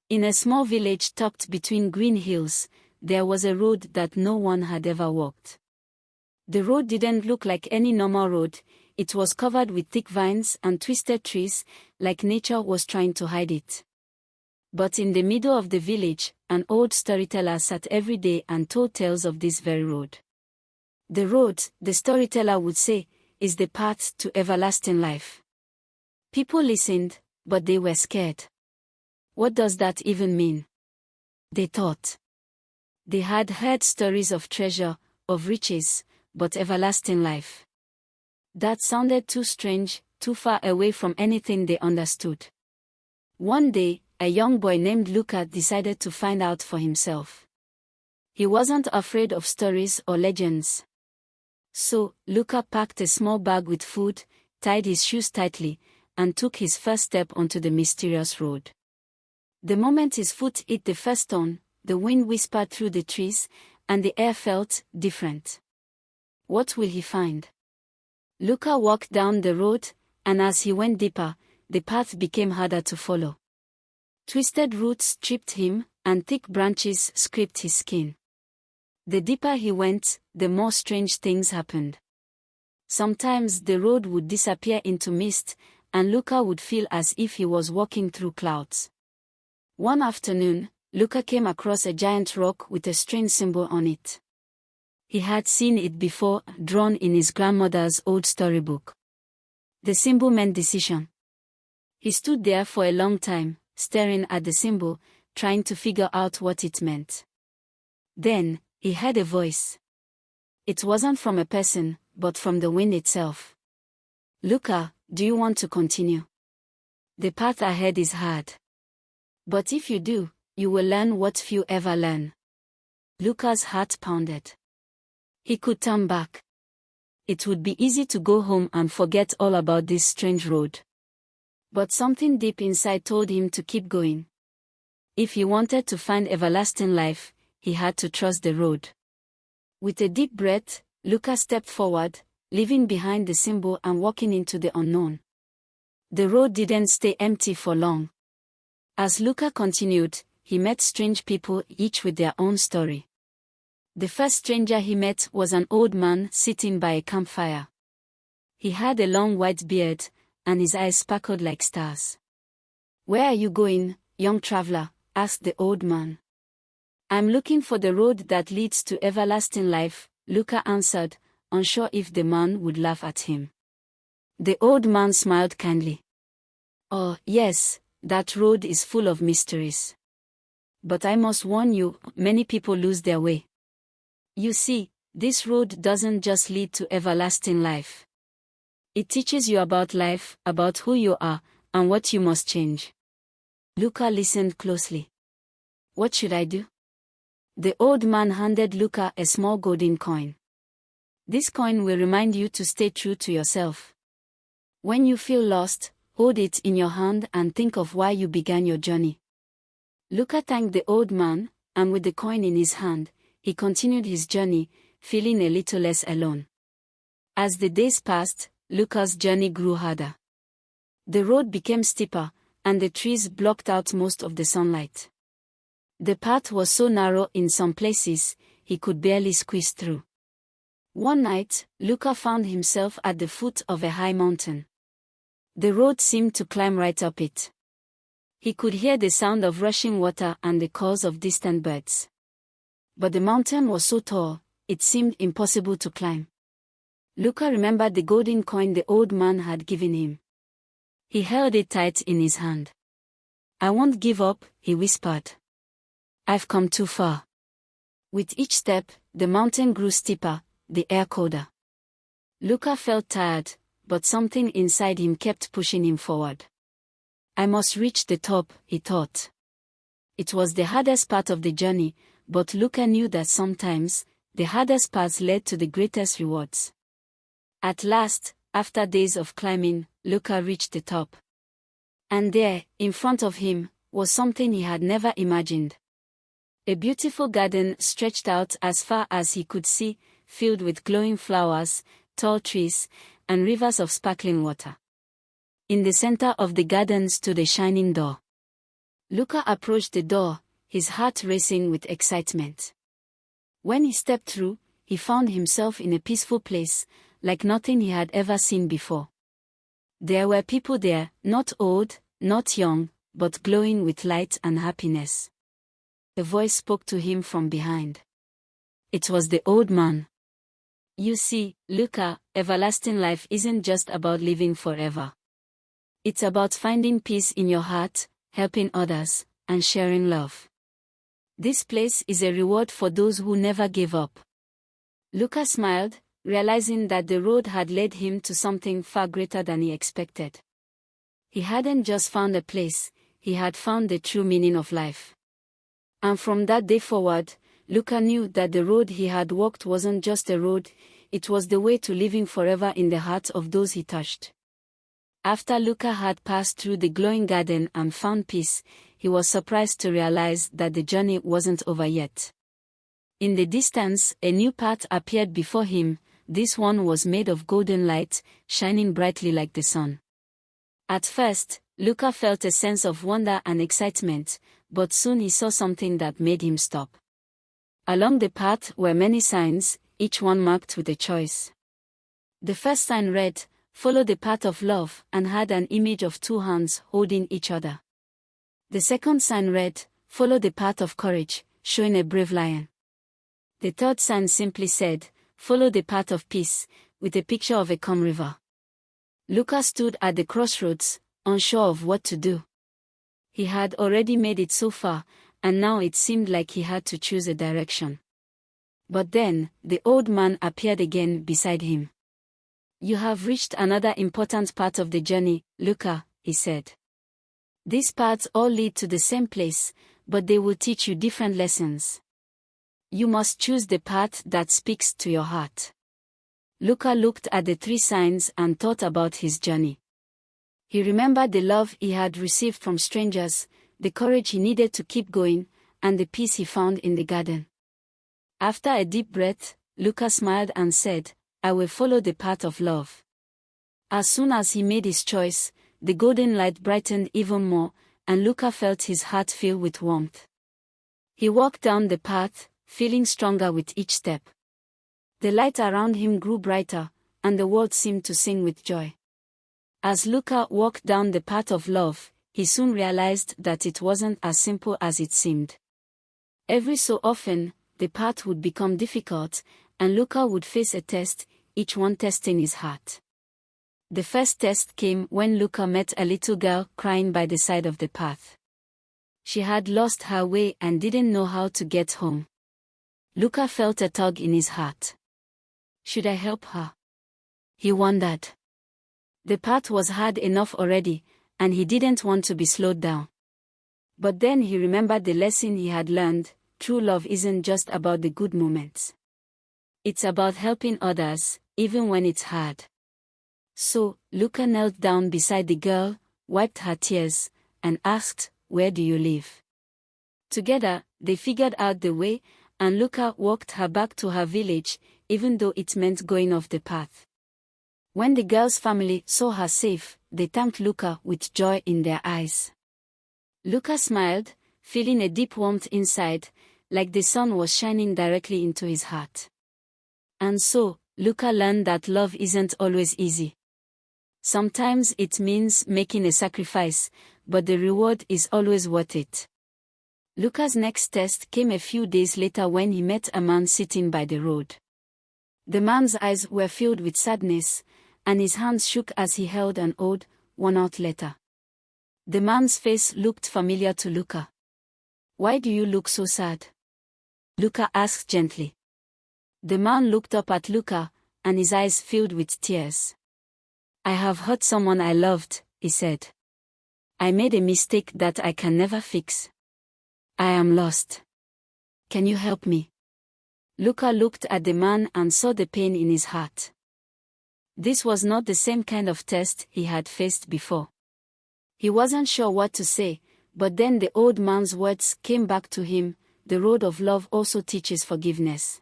In a small village tucked between green hills, there was a road that no one had ever walked. The road didn't look like any normal road. It was covered with thick vines and twisted trees, like nature was trying to hide it. But in the middle of the village, an old storyteller sat every day and told tales of this very road. The road, the storyteller would say, is the path to everlasting life. People listened, but they were scared. What does that even mean? They thought. They had heard stories of treasure, of riches, but everlasting life. That sounded too strange, too far away from anything they understood. One day, a young boy named Luca decided to find out for himself. He wasn't afraid of stories or legends. So, Luca packed a small bag with food, tied his shoes tightly, and took his first step onto the mysterious road. The moment his foot hit the first stone, the wind whispered through the trees, and the air felt different. What will he find? Luca walked down the road, and as he went deeper, the path became harder to follow. Twisted roots tripped him, and thick branches scraped his skin. The deeper he went, the more strange things happened. Sometimes the road would disappear into mist, and Luca would feel as if he was walking through clouds. One afternoon, Luca came across a giant rock with a strange symbol on it. He had seen it before, drawn in his grandmother's old storybook. The symbol meant decision. He stood there for a long time, staring at the symbol, trying to figure out what it meant. Then, he heard a voice. It wasn't from a person, but from the wind itself. Luca, do you want to continue? The path ahead is hard. But if you do, you will learn what few ever learn. Luca's heart pounded. He could turn back. It would be easy to go home and forget all about this strange road. But something deep inside told him to keep going. If he wanted to find everlasting life, he had to trust the road. With a deep breath, Luca stepped forward, leaving behind the symbol and walking into the unknown. The road didn't stay empty for long. As Luca continued, he met strange people, each with their own story. The first stranger he met was an old man sitting by a campfire. He had a long white beard, and his eyes sparkled like stars. "Where are you going, young traveler?" asked the old man. "I'm looking for the road that leads to everlasting life," Luca answered, unsure if the man would laugh at him. The old man smiled kindly. "Oh, yes, that road is full of mysteries. But I must warn you, many people lose their way. You see, this road doesn't just lead to everlasting life. It teaches you about life, about who you are, and what you must change." Luca listened closely. "What should I do?" The old man handed Luca a small golden coin. "This coin will remind you to stay true to yourself. When you feel lost, hold it in your hand and think of why you began your journey." Luca thanked the old man, and with the coin in his hand, he continued his journey, feeling a little less alone. As the days passed, Luca's journey grew harder. The road became steeper, and the trees blocked out most of the sunlight. The path was so narrow in some places, he could barely squeeze through. One night, Luca found himself at the foot of a high mountain. The road seemed to climb right up it. He could hear the sound of rushing water and the calls of distant birds. But the mountain was so tall, it seemed impossible to climb. Luca remembered the golden coin the old man had given him. He held it tight in his hand. "I won't give up," he whispered. "I've come too far." With each step, the mountain grew steeper, the air colder. Luca felt tired, but something inside him kept pushing him forward. "I must reach the top," he thought. It was the hardest part of the journey, but Luca knew that sometimes, the hardest paths led to the greatest rewards. At last, after days of climbing, Luca reached the top. And there, in front of him, was something he had never imagined. A beautiful garden stretched out as far as he could see, filled with glowing flowers, tall trees, and rivers of sparkling water. In the center of the garden stood a shining door. Luca approached the door, his heart racing with excitement. When he stepped through, he found himself in a peaceful place, like nothing he had ever seen before. There were people there, not old, not young, but glowing with light and happiness. A voice spoke to him from behind. It was the old man. You see, Luca, everlasting life isn't just about living forever. It's about finding peace in your heart, helping others, and sharing love. This place is a reward for those who never gave up. Luca smiled, realizing that the road had led him to something far greater than he expected. He hadn't just found a place, he had found the true meaning of life. And from that day forward, Luca knew that the road he had walked wasn't just a road, it was the way to living forever in the hearts of those he touched. After Luca had passed through the glowing garden and found peace, he was surprised to realize that the journey wasn't over yet. In the distance, a new path appeared before him. This one was made of golden light, shining brightly like the sun. At first, Luca felt a sense of wonder and excitement, but soon he saw something that made him stop. Along the path were many signs, each one marked with a choice. The first sign read, "Follow the path of love," and had an image of two hands holding each other. The second sign read, "Follow the path of courage," showing a brave lion. The third sign simply said, "Follow the path of peace," with a picture of a calm river. Luca stood at the crossroads, unsure of what to do. He had already made it so far, and now it seemed like he had to choose a direction. But then, the old man appeared again beside him. "You have reached another important part of the journey, Luca," he said. "These paths all lead to the same place, but they will teach you different lessons. You must choose the path that speaks to your heart." Luca looked at the three signs and thought about his journey. He remembered the love he had received from strangers, the courage he needed to keep going, and the peace he found in the garden. After a deep breath, Luca smiled and said, "I will follow the path of love." As soon as he made his choice, the golden light brightened even more, and Luca felt his heart fill with warmth. He walked down the path, feeling stronger with each step. The light around him grew brighter, and the world seemed to sing with joy. As Luca walked down the path of love, he soon realized that it wasn't as simple as it seemed. Every so often, the path would become difficult, and Luca would face a test, each one testing his heart. The first test came when Luca met a little girl crying by the side of the path. She had lost her way and didn't know how to get home. Luca felt a tug in his heart. Should I help her? He wondered. The path was hard enough already, and he didn't want to be slowed down. But then he remembered the lesson he had learned: true love isn't just about the good moments. It's about helping others, even when it's hard. So, Luca knelt down beside the girl, wiped her tears, and asked, "Where do you live?" Together, they figured out the way, and Luca walked her back to her village, even though it meant going off the path. When the girl's family saw her safe, they thanked Luca with joy in their eyes. Luca smiled, feeling a deep warmth inside, like the sun was shining directly into his heart. And so, Luca learned that love isn't always easy. Sometimes it means making a sacrifice, but the reward is always worth it. Luca's next test came a few days later when he met a man sitting by the road. The man's eyes were filled with sadness, and his hands shook as he held an old, worn-out letter. The man's face looked familiar to Luca. "Why do you look so sad?" Luca asked gently. The man looked up at Luca, and his eyes filled with tears. "I have hurt someone I loved," he said. "I made a mistake that I can never fix. I am lost. Can you help me?" Luca looked at the man and saw the pain in his heart. This was not the same kind of test he had faced before. He wasn't sure what to say, but then the old man's words came back to him: the road of love also teaches forgiveness.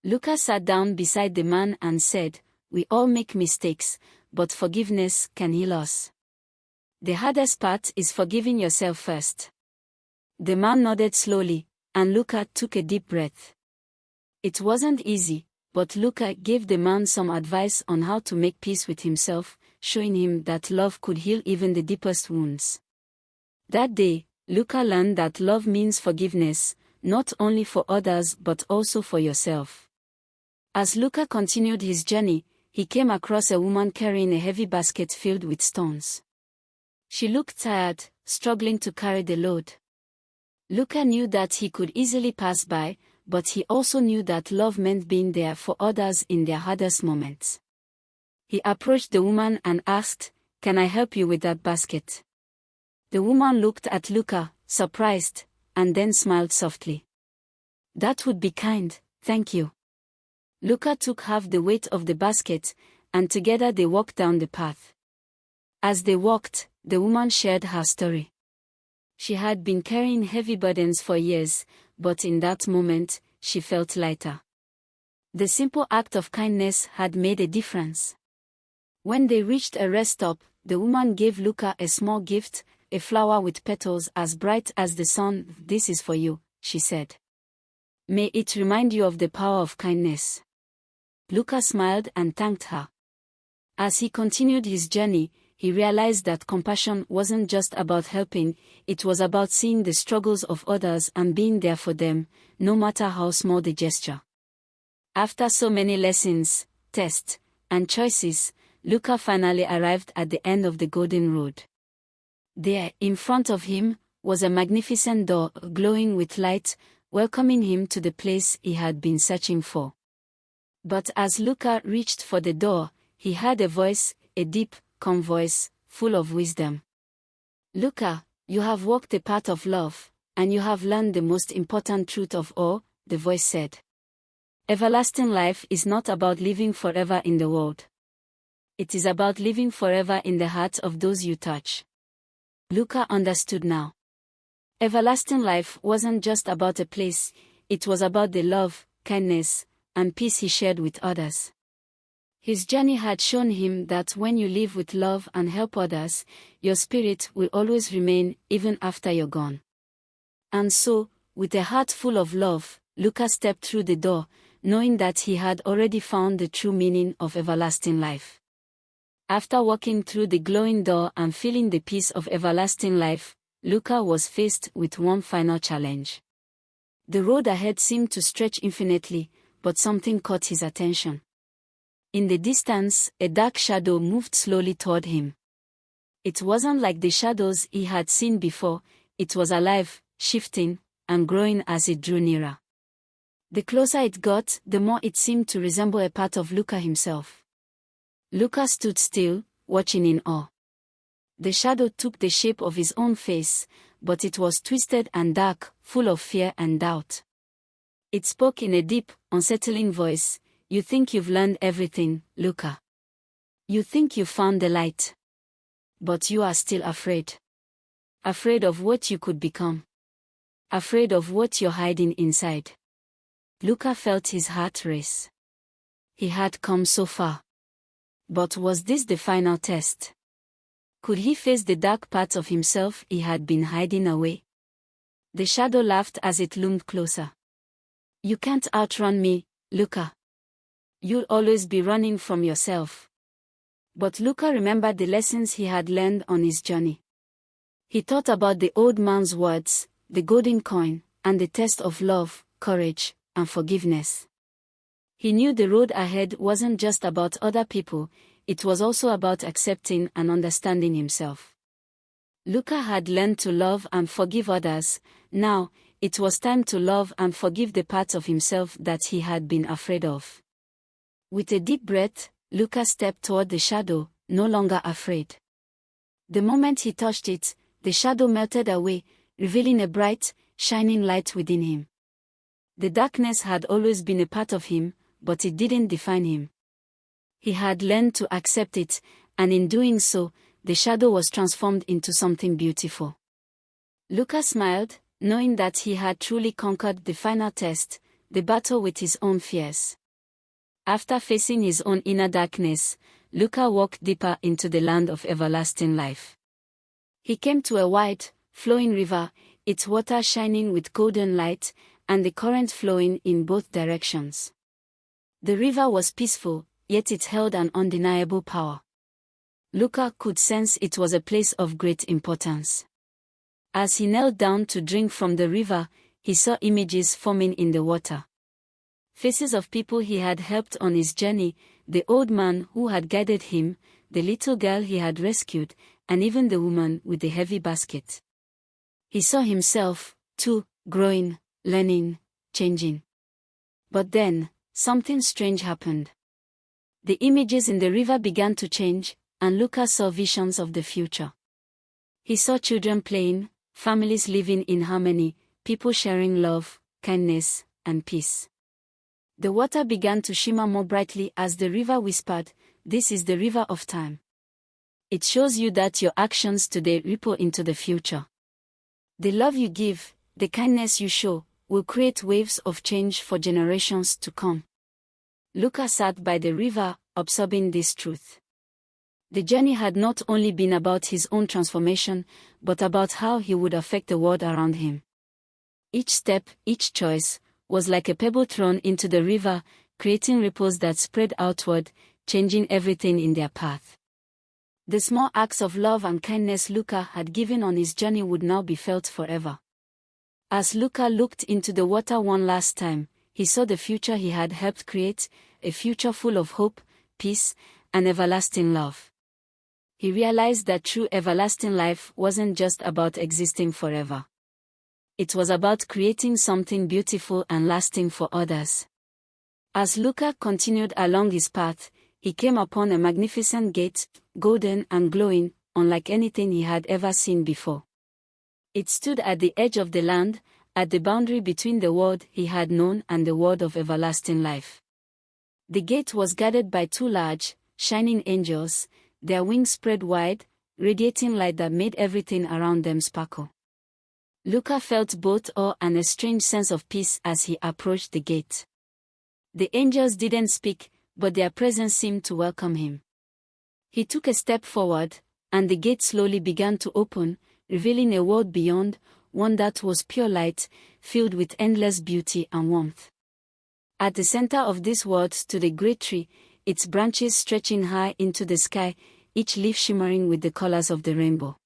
Luca sat down beside the man and said, "We all make mistakes, but forgiveness can heal us." The hardest part is forgiving yourself first. The man nodded slowly, and Luca took a deep breath. It wasn't easy, but Luca gave the man some advice on how to make peace with himself, showing him that love could heal even the deepest wounds. That day, Luca learned that love means forgiveness, not only for others but also for yourself. As Luca continued his journey, he came across a woman carrying a heavy basket filled with stones. She looked tired, struggling to carry the load. Luca knew that he could easily pass by, but he also knew that love meant being there for others in their hardest moments. He approached the woman and asked, "Can I help you with that basket?" The woman looked at Luca, surprised, and then smiled softly. "That would be kind, thank you." Luca took half the weight of the basket, and together they walked down the path. As they walked, the woman shared her story. She had been carrying heavy burdens for years, but in that moment, she felt lighter. The simple act of kindness had made a difference. When they reached a rest stop, the woman gave Luca a small gift, a flower with petals as bright as the sun. "This is for you," she said. "May it remind you of the power of kindness." Luca smiled and thanked her. As he continued his journey, he realized that compassion wasn't just about helping, it was about seeing the struggles of others and being there for them, no matter how small the gesture. After so many lessons, tests, and choices, Luca finally arrived at the end of the Golden Road. There, in front of him, was a magnificent door glowing with light, welcoming him to the place he had been searching for. But as Luca reached for the door, he heard a voice, a deep, calm voice, full of wisdom. "Luca, you have walked the path of love, and you have learned the most important truth of all," the voice said. "Everlasting life is not about living forever in the world. It is about living forever in the hearts of those you touch." Luca understood now. Everlasting life wasn't just about a place, it was about the love, kindness, and peace he shared with others. His journey had shown him that when you live with love and help others, your spirit will always remain even after you're gone. And so, with a heart full of love, Luca stepped through the door, knowing that he had already found the true meaning of everlasting life. After walking through the glowing door and feeling the peace of everlasting life, Luca was faced with one final challenge. The road ahead seemed to stretch infinitely, but something caught his attention. In the distance, a dark shadow moved slowly toward him. It wasn't like the shadows he had seen before, it was alive, shifting, and growing as it drew nearer. The closer it got, the more it seemed to resemble a part of Luca himself. Luca stood still, watching in awe. The shadow took the shape of his own face, but it was twisted and dark, full of fear and doubt. It spoke in a deep, unsettling voice. "You think you've learned everything, Luca. You think you've found the light. But you are still afraid. Afraid of what you could become. Afraid of what you're hiding inside." Luca felt his heart race. He had come so far. But was this the final test? Could he face the dark parts of himself he had been hiding away? The shadow laughed as it loomed closer. "You can't outrun me, Luca. You'll always be running from yourself." But Luca remembered the lessons he had learned on his journey. He thought about the old man's words, the golden coin, and the test of love, courage, and forgiveness. He knew the road ahead wasn't just about other people, it was also about accepting and understanding himself. Luca had learned to love and forgive others. Now, it was time to love and forgive the parts of himself that he had been afraid of. With a deep breath, Luca stepped toward the shadow, no longer afraid. The moment he touched it, the shadow melted away, revealing a bright, shining light within him. The darkness had always been a part of him, but it didn't define him. He had learned to accept it, and in doing so, the shadow was transformed into something beautiful. Luca smiled, knowing that he had truly conquered the final test, the battle with his own fears. After facing his own inner darkness, Luca walked deeper into the land of everlasting life. He came to a wide, flowing river, its water shining with golden light, and the current flowing in both directions. The river was peaceful, yet it held an undeniable power. Luca could sense it was a place of great importance. As he knelt down to drink from the river, he saw images forming in the water. Faces of people he had helped on his journey, the old man who had guided him, the little girl he had rescued, and even the woman with the heavy basket. He saw himself, too, growing, learning, changing. But then, something strange happened. The images in the river began to change, and Luca saw visions of the future. He saw children playing, families living in harmony, people sharing love, kindness, and peace. The water began to shimmer more brightly as the river whispered, "This is the river of time." It shows you that your actions today ripple into the future. The love you give, the kindness you show, will create waves of change for generations to come. Luca sat by the river, absorbing this truth. The journey had not only been about his own transformation, but about how he would affect the world around him. Each step, each choice, was like a pebble thrown into the river, creating ripples that spread outward, changing everything in their path. The small acts of love and kindness Luca had given on his journey would now be felt forever. As Luca looked into the water one last time, he saw the future he had helped create, a future full of hope, peace, and everlasting love. He realized that true everlasting life wasn't just about existing forever. It was about creating something beautiful and lasting for others. As Luca continued along his path, he came upon a magnificent gate, golden and glowing, unlike anything he had ever seen before. It stood at the edge of the land, at the boundary between the world he had known and the world of everlasting life. The gate was guarded by two large, shining angels, their wings spread wide, radiating light that made everything around them sparkle. Luca felt both awe and a strange sense of peace as he approached the gate. The angels didn't speak, but their presence seemed to welcome him. He took a step forward, and the gate slowly began to open, revealing a world beyond, one that was pure light, filled with endless beauty and warmth. At the center of this world stood a great tree, its branches stretching high into the sky, each leaf shimmering with the colors of the rainbow.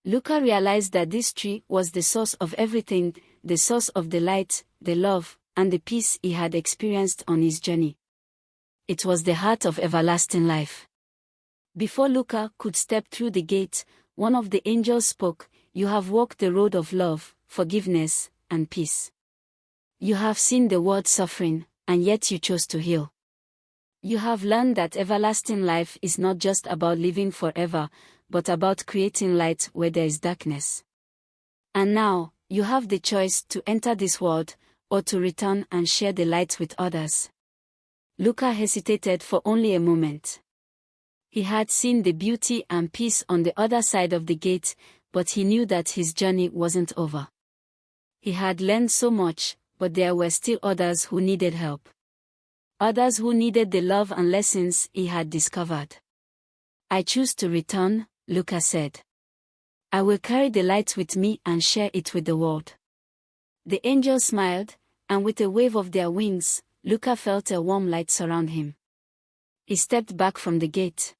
Luca realized that this tree was the source of everything, the source of the light, the love, and the peace he had experienced on his journey. It was the heart of everlasting life. Before Luca could step through the gate, one of the angels spoke, "You have walked the road of love, forgiveness, and peace. You have seen the world suffering, and yet you chose to heal. You have learned that everlasting life is not just about living forever, but about creating light where there is darkness. And now, you have the choice to enter this world, or to return and share the light with others." Luca hesitated for only a moment. He had seen the beauty and peace on the other side of the gate, but he knew that his journey wasn't over. He had learned so much, but there were still others who needed help. Others who needed the love and lessons he had discovered. "I choose to return," Luca said. "I will carry the light with me and share it with the world." The angels smiled, and with a wave of their wings, Luca felt a warm light surround him. He stepped back from the gate,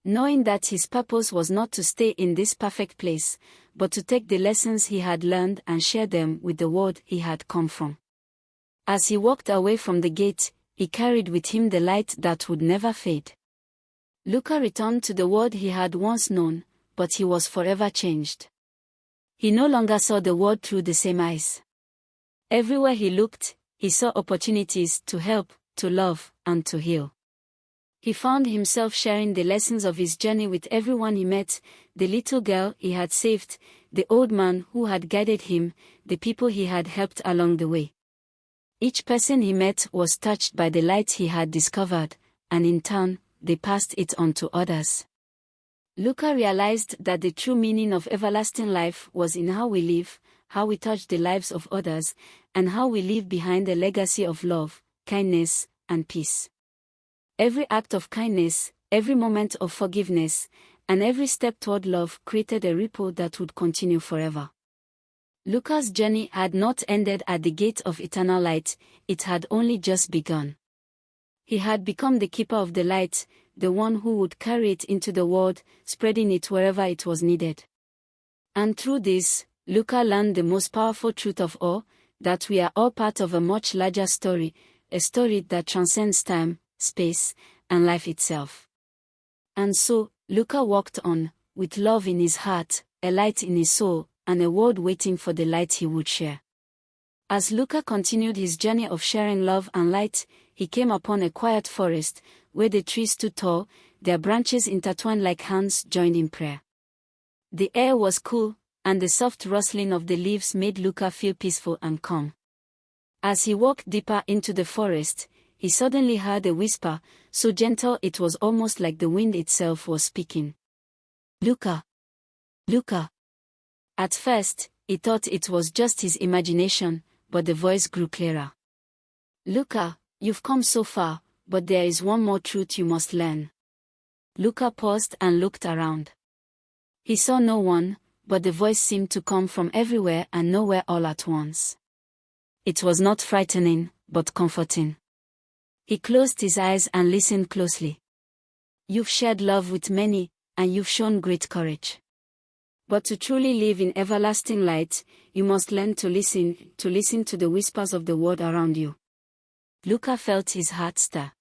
knowing that his purpose was not to stay in this perfect place, but to take the lessons he had learned and share them with the world he had come from. As he walked away from the gate, he carried with him the light that would never fade. Luca returned to the world he had once known, but he was forever changed. He no longer saw the world through the same eyes. Everywhere he looked, he saw opportunities to help, to love, and to heal. He found himself sharing the lessons of his journey with everyone he met, the little girl he had saved, the old man who had guided him, the people he had helped along the way. Each person he met was touched by the light he had discovered, and in turn, they passed it on to others. Luca realized that the true meaning of everlasting life was in how we live, how we touch the lives of others, and how we leave behind a legacy of love, kindness, and peace. Every act of kindness, every moment of forgiveness, and every step toward love created a ripple that would continue forever. Luca's journey had not ended at the gate of eternal light, it had only just begun. He had become the keeper of the light, the one who would carry it into the world, spreading it wherever it was needed. And through this, Luca learned the most powerful truth of all, that we are all part of a much larger story, a story that transcends time, space, and life itself. And so, Luca walked on, with love in his heart, a light in his soul, and a world waiting for the light he would share. As Luca continued his journey of sharing love and light, he came upon a quiet forest, where the trees stood tall, their branches intertwined like hands joined in prayer. The air was cool, and the soft rustling of the leaves made Luca feel peaceful and calm. As he walked deeper into the forest, he suddenly heard a whisper, so gentle it was almost like the wind itself was speaking. "Luca! Luca!" At first, he thought it was just his imagination, but the voice grew clearer. "Luca, you've come so far, but there is one more truth you must learn." Luca paused and looked around. He saw no one, but the voice seemed to come from everywhere and nowhere all at once. It was not frightening, but comforting. He closed his eyes and listened closely. "You've shared love with many, and you've shown great courage. But to truly live in everlasting light, you must learn to listen to the whispers of the world around you." Luca felt his heart stir.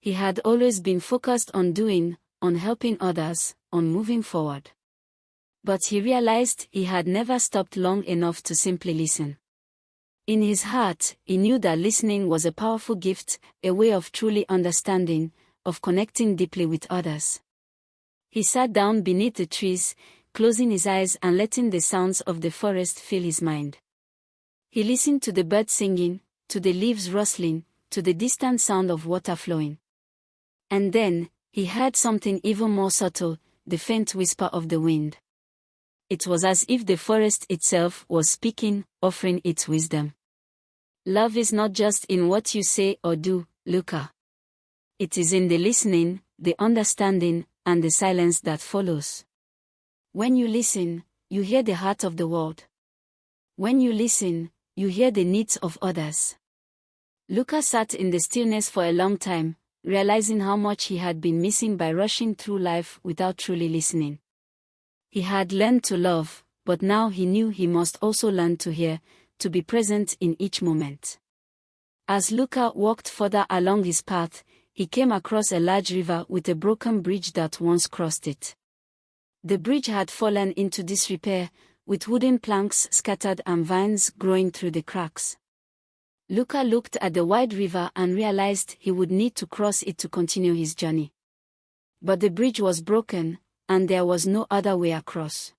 He had always been focused on doing, on helping others, on moving forward. But he realized he had never stopped long enough to simply listen. In his heart, he knew that listening was a powerful gift, a way of truly understanding, of connecting deeply with others. He sat down beneath the trees, closing his eyes and letting the sounds of the forest fill his mind. He listened to the birds singing, to the leaves rustling, to the distant sound of water flowing. And then, he heard something even more subtle, the faint whisper of the wind. It was as if the forest itself was speaking, offering its wisdom. Love is not just in what you say or do, Luca. It is in the listening, the understanding, and the silence that follows. When you listen, you hear the heart of the world. When you listen, you hear the needs of others. Luca sat in the stillness for a long time, realizing how much he had been missing by rushing through life without truly listening. He had learned to love, but now he knew he must also learn to hear, to be present in each moment. As Luca walked further along his path, he came across a large river with a broken bridge that once crossed it. The bridge had fallen into disrepair, with wooden planks scattered and vines growing through the cracks. Luca looked at the wide river and realized he would need to cross it to continue his journey. But the bridge was broken, and there was no other way across.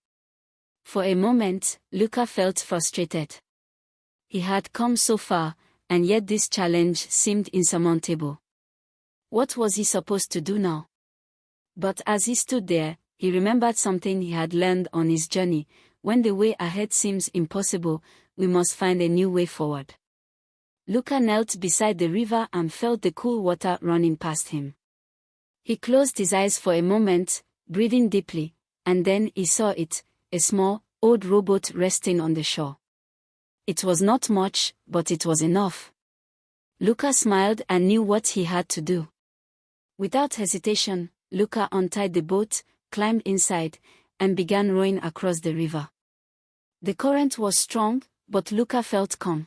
For a moment, Luca felt frustrated. He had come so far, and yet this challenge seemed insurmountable. What was he supposed to do now? But as he stood there, he remembered something he had learned on his journey: when the way ahead seems impossible, we must find a new way forward. Luca knelt beside the river and felt the cool water running past him. He closed his eyes for a moment, breathing deeply, and then he saw it, a small, old rowboat resting on the shore. It was not much, but it was enough. Luca smiled and knew what he had to do. Without hesitation, Luca untied the boat, climbed inside, and began rowing across the river. The current was strong, but Luca felt calm.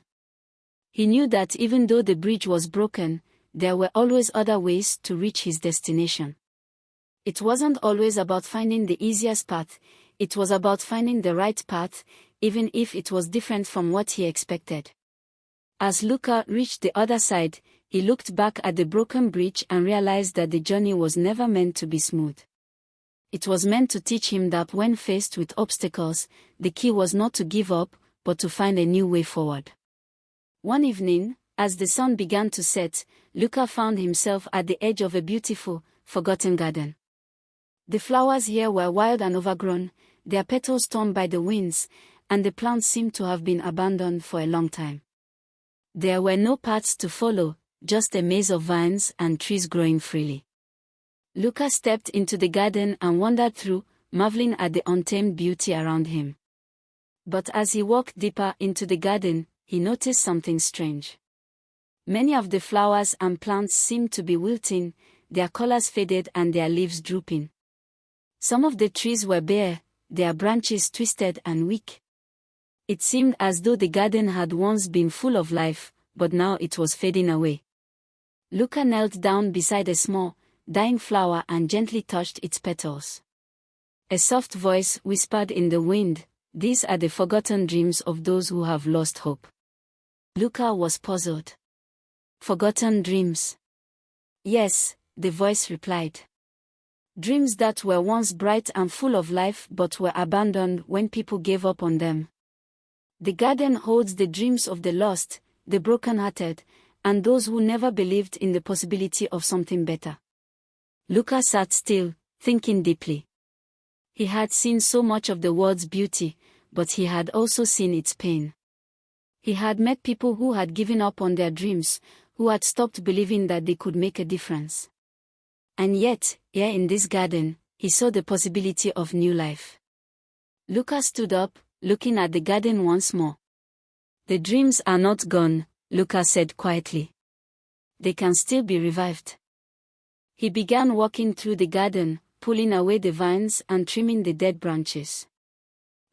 He knew that even though the bridge was broken, there were always other ways to reach his destination. It wasn't always about finding the easiest path, it was about finding the right path, even if it was different from what he expected. As Luca reached the other side, he looked back at the broken bridge and realized that the journey was never meant to be smooth. It was meant to teach him that when faced with obstacles, the key was not to give up, but to find a new way forward. One evening, as the sun began to set, Luca found himself at the edge of a beautiful, forgotten garden. The flowers here were wild and overgrown, their petals torn by the winds, and the plants seemed to have been abandoned for a long time. There were no paths to follow, just a maze of vines and trees growing freely. Luca stepped into the garden and wandered through, marveling at the untamed beauty around him. But as he walked deeper into the garden, he noticed something strange. Many of the flowers and plants seemed to be wilting, their colors faded and their leaves drooping. Some of the trees were bare, their branches twisted and weak. It seemed as though the garden had once been full of life, but now it was fading away. Luca knelt down beside a small, dying flower and gently touched its petals. A soft voice whispered in the wind, "These are the forgotten dreams of those who have lost hope." Luca was puzzled. Forgotten dreams? Yes, the voice replied. Dreams that were once bright and full of life but were abandoned when people gave up on them. The garden holds the dreams of the lost, the broken-hearted, and those who never believed in the possibility of something better. Luca sat still, thinking deeply. He had seen so much of the world's beauty, but he had also seen its pain. He had met people who had given up on their dreams, who had stopped believing that they could make a difference. And yet, here in this garden, he saw the possibility of new life. Luca stood up, looking at the garden once more. "The dreams are not gone," Luca said quietly. "They can still be revived." He began walking through the garden, pulling away the vines and trimming the dead branches.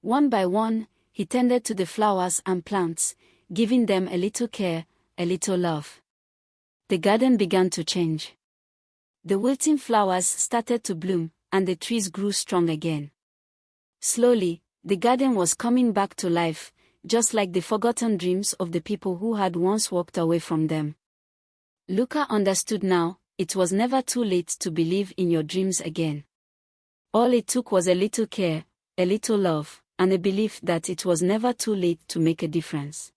One by one, he tended to the flowers and plants, giving them a little care, a little love. The garden began to change. The wilting flowers started to bloom, and the trees grew strong again. Slowly, the garden was coming back to life, just like the forgotten dreams of the people who had once walked away from them. Luca understood now, it was never too late to believe in your dreams again. All it took was a little care, a little love, and a belief that it was never too late to make a difference.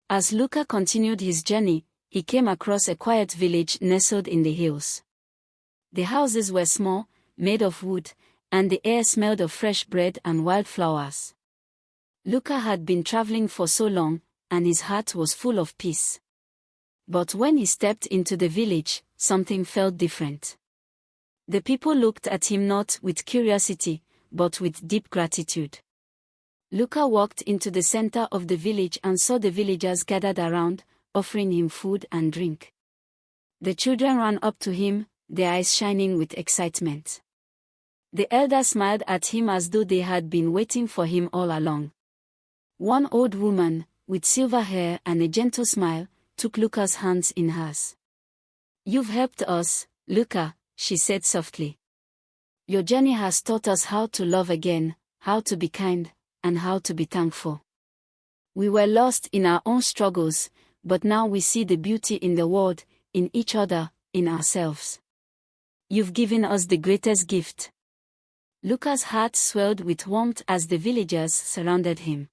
As Luca continued his journey, he came across a quiet village nestled in the hills. The houses were small, made of wood, and the air smelled of fresh bread and wildflowers. Luca had been traveling for so long, and his heart was full of peace. But when he stepped into the village, something felt different. The people looked at him not with curiosity, but with deep gratitude. Luca walked into the center of the village and saw the villagers gathered around, offering him food and drink. The children ran up to him, their eyes shining with excitement. The elders smiled at him as though they had been waiting for him all along. One old woman, with silver hair and a gentle smile, took Luca's hands in hers. "You've helped us, Luca," she said softly. "Your journey has taught us how to love again, how to be kind, and how to be thankful. We were lost in our own struggles, but now we see the beauty in the world, in each other, in ourselves. You've given us the greatest gift." Luca's heart swelled with warmth as the villagers surrounded him.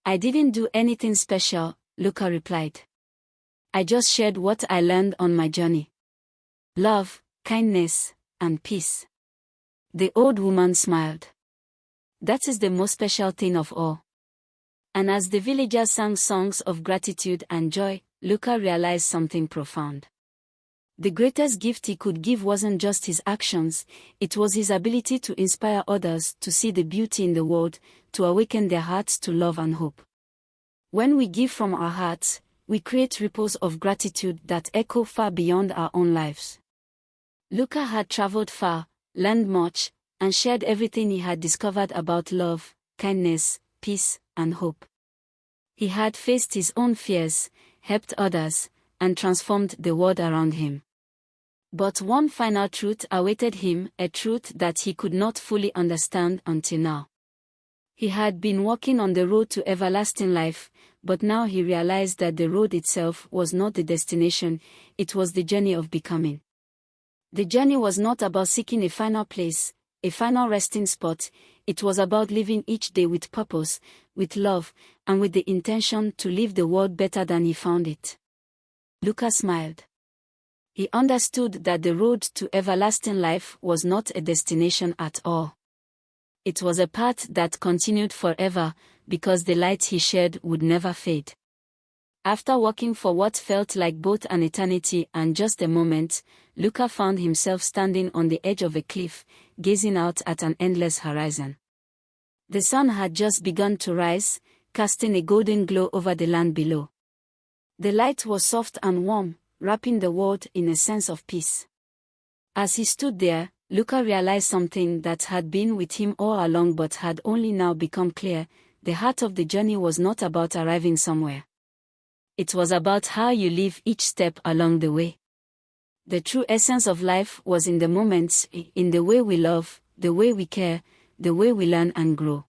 "I didn't do anything special," Luca replied. "I just shared what I learned on my journey. Love, kindness, and peace." The old woman smiled. "That is the most special thing of all." And as the villagers sang songs of gratitude and joy, Luca realized something profound. The greatest gift he could give wasn't just his actions, it was his ability to inspire others to see the beauty in the world, to awaken their hearts to love and hope. When we give from our hearts, we create ripples of gratitude that echo far beyond our own lives. Luca had traveled far, learned much, and shared everything he had discovered about love, kindness, peace, and hope. He had faced his own fears, helped others, and transformed the world around him. But one final truth awaited him, a truth that he could not fully understand until now. He had been walking on the road to everlasting life, but now he realized that the road itself was not the destination, it was the journey of becoming. The journey was not about seeking a final place, a final resting spot, it was about living each day with purpose, with love, and with the intention to leave the world better than he found it. Luca smiled. He understood that the road to everlasting life was not a destination at all. It was a path that continued forever, because the light he shared would never fade. After walking for what felt like both an eternity and just a moment, Luca found himself standing on the edge of a cliff, gazing out at an endless horizon. The sun had just begun to rise, casting a golden glow over the land below. The light was soft and warm, wrapping the world in a sense of peace. As he stood there, Luca realized something that had been with him all along but had only now become clear. The heart of the journey was not about arriving somewhere. It was about how you live each step along the way. The true essence of life was in the moments, in the way we love, the way we care, the way we learn and grow.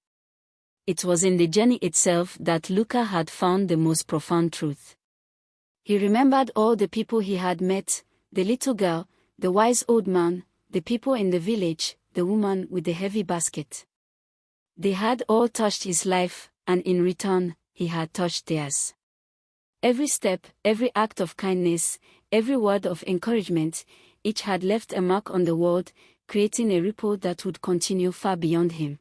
It was in the journey itself that Luca had found the most profound truth. He remembered all the people he had met, the little girl, the wise old man, the people in the village, the woman with the heavy basket. They had all touched his life, and in return, he had touched theirs. Every step, every act of kindness, every word of encouragement, each had left a mark on the world, creating a ripple that would continue far beyond him.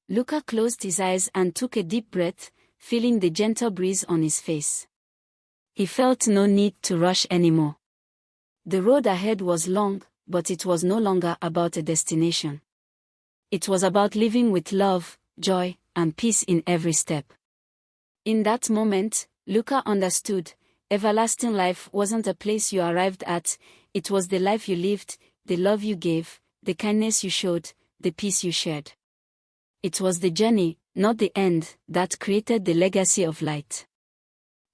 Luca closed his eyes and took a deep breath, feeling the gentle breeze on his face. He felt no need to rush anymore. The road ahead was long, but it was no longer about a destination. It was about living with love, joy, and peace in every step. In that moment, Luca understood, everlasting life wasn't a place you arrived at, it was the life you lived, the love you gave, the kindness you showed, the peace you shared. It was the journey, not the end, that created the legacy of light.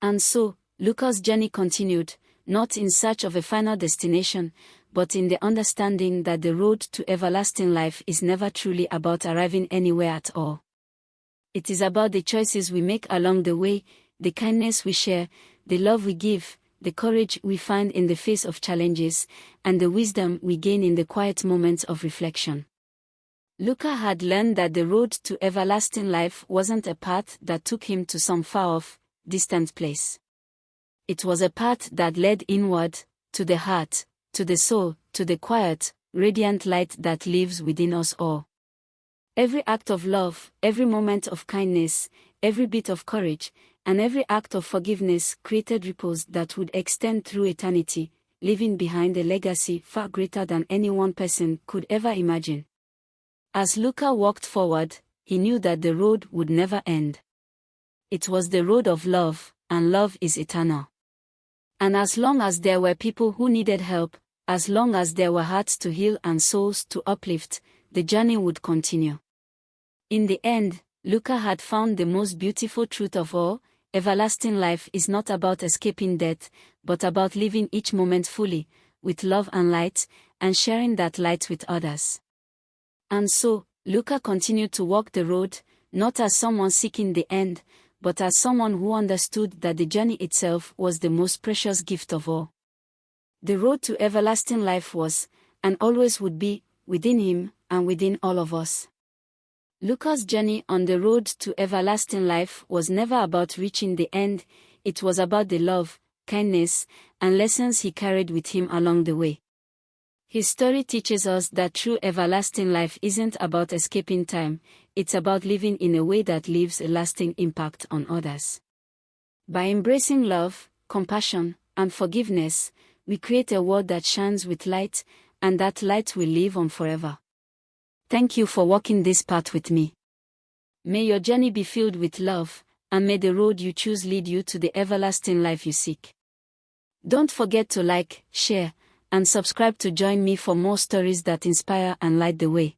And so, Luca's journey continued, not in search of a final destination, but in the understanding that the road to everlasting life is never truly about arriving anywhere at all. It is about the choices we make along the way, the kindness we share, the love we give, the courage we find in the face of challenges, and the wisdom we gain in the quiet moments of reflection. Luca had learned that the road to everlasting life wasn't a path that took him to some far-off, distant place. It was a path that led inward, to the heart, to the soul, to the quiet, radiant light that lives within us all. Every act of love, every moment of kindness, every bit of courage, and every act of forgiveness created ripples that would extend through eternity, leaving behind a legacy far greater than any one person could ever imagine. As Luca walked forward, he knew that the road would never end. It was the road of love, and love is eternal. And as long as there were people who needed help, as long as there were hearts to heal and souls to uplift, the journey would continue. In the end, Luca had found the most beautiful truth of all: everlasting life is not about escaping death, but about living each moment fully, with love and light, and sharing that light with others. And so, Luca continued to walk the road, not as someone seeking the end, but as someone who understood that the journey itself was the most precious gift of all. The road to everlasting life was, and always would be, within him, and within all of us. Luca's journey on the road to everlasting life was never about reaching the end, it was about the love, kindness, and lessons he carried with him along the way. His story teaches us that true everlasting life isn't about escaping time, it's about living in a way that leaves a lasting impact on others. By embracing love, compassion, and forgiveness, we create a world that shines with light, and that light will live on forever. Thank you for walking this path with me. May your journey be filled with love, and may the road you choose lead you to the everlasting life you seek. Don't forget to like, share, and subscribe to join me for more stories that inspire and light the way.